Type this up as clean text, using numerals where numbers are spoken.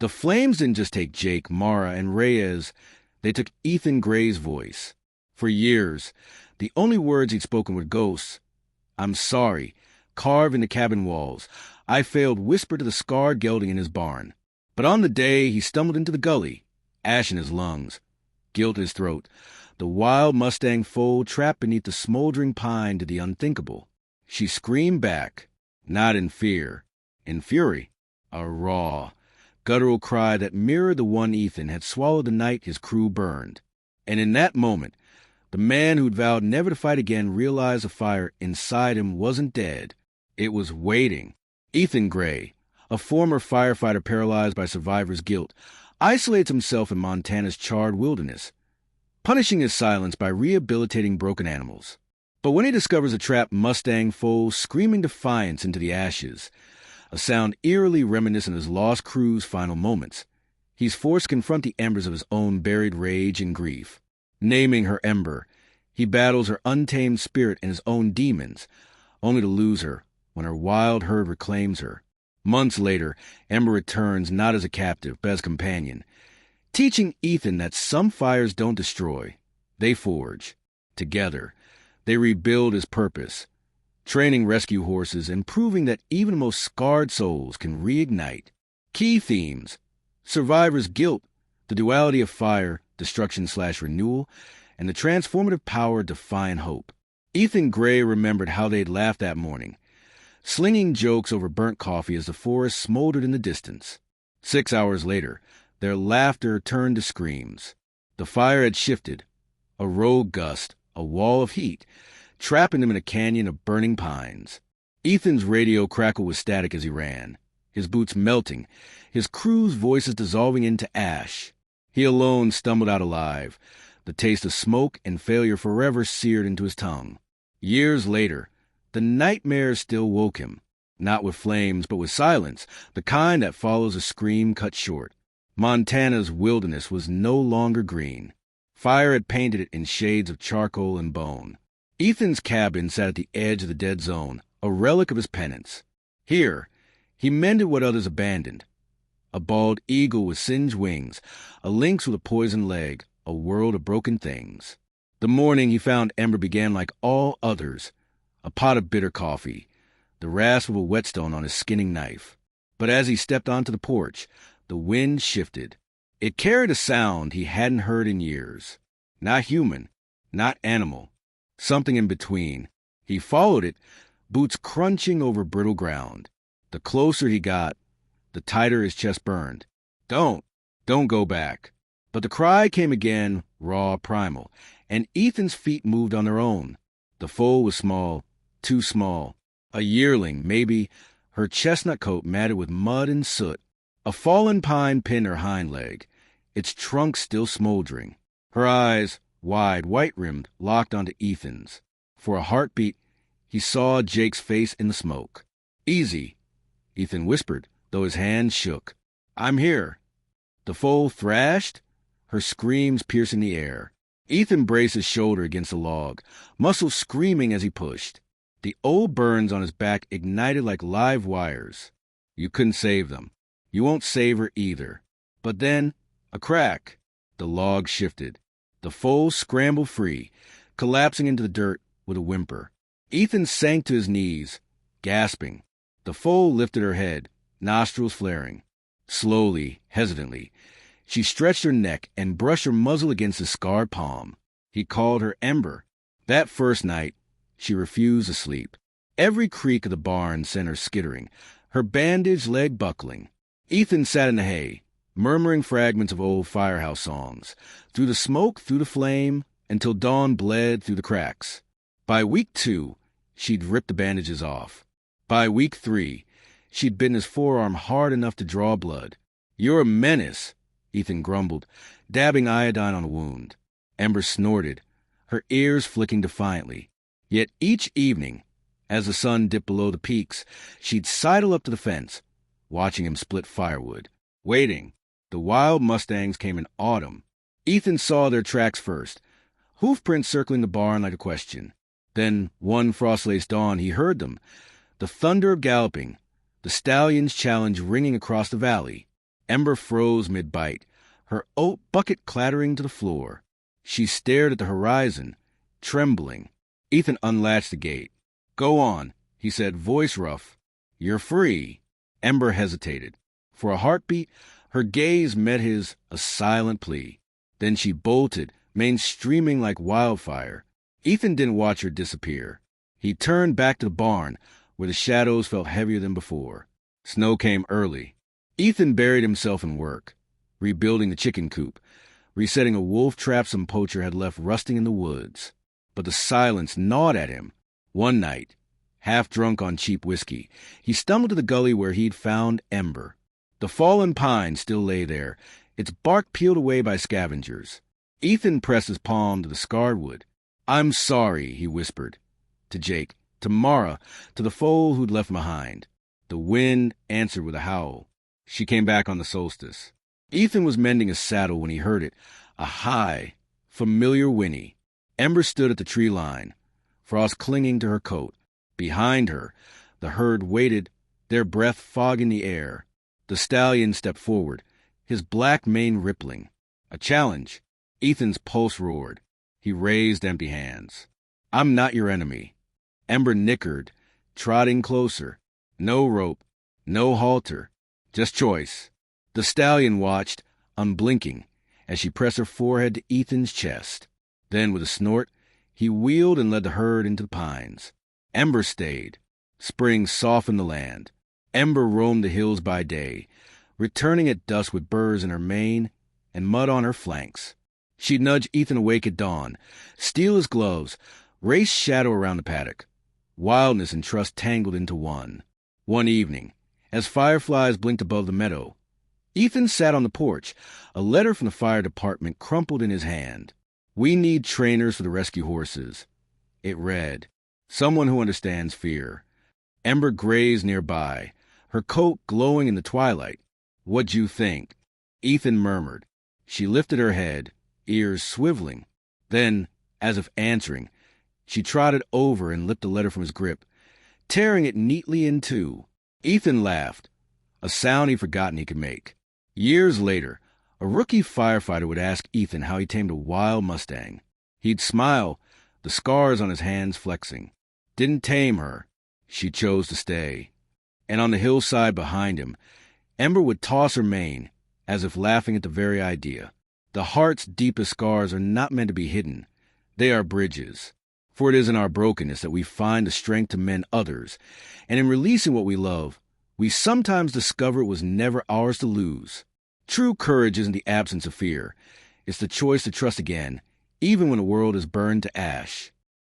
The flames didn't just take Jake, Mara, and Reyes. They took Ethan Gray's voice. For years, the only words he'd spoken were ghosts. "I'm sorry," carved in the cabin walls. "I failed," whispered to the scarred gelding in his barn. But on the day he stumbled into the gully, ash in his lungs, guilt in his throat, the wild Mustang Foal trapped beneath the smoldering pine did the unthinkable. She screamed back, not in fear, in fury, a raw, guttural cry that mirrored the one Ethan had swallowed the night his crew burned. And in that moment, the man who'd vowed never to fight again realized the fire inside him wasn't dead. It was waiting. Ethan Gray, a former firefighter paralyzed by survivor's guilt, isolates himself in Montana's charred wilderness, punishing his silence by rehabilitating broken animals. But when he discovers a trapped Mustang Foal screaming defiance into the ashes, a sound eerily reminiscent of his lost crew's final moments, he's forced to confront the embers of his own buried rage and grief. Naming her Ember, he battles her untamed spirit and his own demons, only to lose her when her wild herd reclaims her. Months later, Ember returns not as a captive, but as a companion, teaching Ethan that some fires don't destroy, they forge. Together, they rebuild his purpose, training rescue horses and proving that even the most scarred souls can reignite. Key themes: survivor's guilt, the duality of fire, destruction/renewal, and the transformative power of defiant hope. Ethan Gray remembered how they'd laughed that morning, slinging jokes over burnt coffee as the forest smoldered in the distance. 6 hours later, their laughter turned to screams. The fire had shifted, a rogue gust, a wall of heat, trapping them in a canyon of burning pines. Ethan's radio crackled with static as he ran, his boots melting, his crew's voices dissolving into ash. He alone stumbled out alive, the taste of smoke and failure forever seared into his tongue. Years later, the nightmares still woke him, not with flames, but with silence, the kind that follows a scream cut short. Montana's wilderness was no longer green. Fire had painted it in shades of charcoal and bone. Ethan's cabin sat at the edge of the dead zone, a relic of his penance. Here, he mended what others abandoned. A bald eagle with singed wings, a lynx with a poisoned leg, a world of broken things. The morning he found Ember began like all others, a pot of bitter coffee, the rasp of a whetstone on his skinning knife. But as he stepped onto the porch, the wind shifted. It carried a sound he hadn't heard in years. Not human, not animal, something in between. He followed it, boots crunching over brittle ground. The closer he got, the tighter his chest burned. Don't go back. But the cry came again, raw, primal, and Ethan's feet moved on their own. The foal was small, too small. A yearling, maybe, her chestnut coat matted with mud and soot. A fallen pine pinned her hind leg, its trunk still smoldering. Her eyes, wide, white-rimmed, locked onto Ethan's. For a heartbeat, he saw Jake's face in the smoke. "Easy," Ethan whispered, though his hand shook. "I'm here." The foal thrashed, her screams piercing the air. Ethan braced his shoulder against a log, muscles screaming as he pushed. The old burns on his back ignited like live wires. You couldn't save them. You won't save her either. But then, a crack. The log shifted. The foal scrambled free, collapsing into the dirt with a whimper. Ethan sank to his knees, gasping. The foal lifted her head, nostrils flaring. Slowly, hesitantly, she stretched her neck and brushed her muzzle against his scarred palm. He called her Ember. That first night, she refused to sleep. Every creak of the barn sent her skittering, her bandaged leg buckling. Ethan sat in the hay, murmuring fragments of old firehouse songs, through the smoke, through the flame, until dawn bled through the cracks. By week 2, she'd ripped the bandages off. By week 3, she'd bitten his forearm hard enough to draw blood. "You're a menace," Ethan grumbled, dabbing iodine on the wound. Ember snorted, her ears flicking defiantly. Yet each evening, as the sun dipped below the peaks, she'd sidle up to the fence, watching him split firewood, waiting. The wild Mustangs came in autumn. Ethan saw their tracks first, hoofprints circling the barn like a question. Then, one frost-laced dawn, he heard them, the thunder of galloping, the stallion's challenge ringing across the valley. Ember froze mid-bite, her oat bucket clattering to the floor. She stared at the horizon, trembling. Ethan unlatched the gate. "Go on," he said, voice rough. "You're free." Ember hesitated. For a heartbeat, her gaze met his, a silent plea. Then she bolted, mane streaming like wildfire. Ethan didn't watch her disappear. He turned back to the barn, where the shadows felt heavier than before. Snow came early. Ethan buried himself in work, rebuilding the chicken coop, resetting a wolf trap some poacher had left rusting in the woods. But the silence gnawed at him. One night, half drunk on cheap whiskey, he stumbled to the gully where he'd found Ember. The fallen pine still lay there, its bark peeled away by scavengers. Ethan pressed his palm to the scarred wood. "I'm sorry," he whispered. To Jake, to Mara, to the foal who'd left behind. The wind answered with a howl. She came back on the solstice. Ethan was mending his saddle when he heard it, a high, familiar whinny. Ember stood at the tree line, frost clinging to her coat. Behind her, the herd waited, their breath fogging the air. The stallion stepped forward, his black mane rippling. A challenge. Ethan's pulse roared. He raised empty hands. "I'm not your enemy." Ember nickered, trotting closer. No rope, no halter, just choice. The stallion watched, unblinking, as she pressed her forehead to Ethan's chest. Then, with a snort, he wheeled and led the herd into the pines. Ember stayed. Spring softened the land. Ember roamed the hills by day, returning at dusk with burrs in her mane and mud on her flanks. She'd nudge Ethan awake at dawn, steal his gloves, race shadow around the paddock. Wildness and trust tangled into one. One evening, as fireflies blinked above the meadow, Ethan sat on the porch, a letter from the fire department crumpled in his hand. "We need trainers for the rescue horses." It read, "Someone who understands fear." Ember grazed nearby, her coat glowing in the twilight. "What'd you think?" Ethan murmured. She lifted her head, ears swiveling. Then, as if answering, she trotted over and lipped the letter from his grip, tearing it neatly in two. Ethan laughed, a sound he'd forgotten he could make. Years later, a rookie firefighter would ask Ethan how he tamed a wild Mustang. He'd smile, the scars on his hands flexing. Didn't tame her. She chose to stay. And on the hillside behind him, Ember would toss her mane, as if laughing at the very idea. The heart's deepest scars are not meant to be hidden. They are bridges. For it is in our brokenness that we find the strength to mend others, and in releasing what we love, we sometimes discover it was never ours to lose. True courage isn't the absence of fear. It's the choice to trust again, even when the world is burned to ash.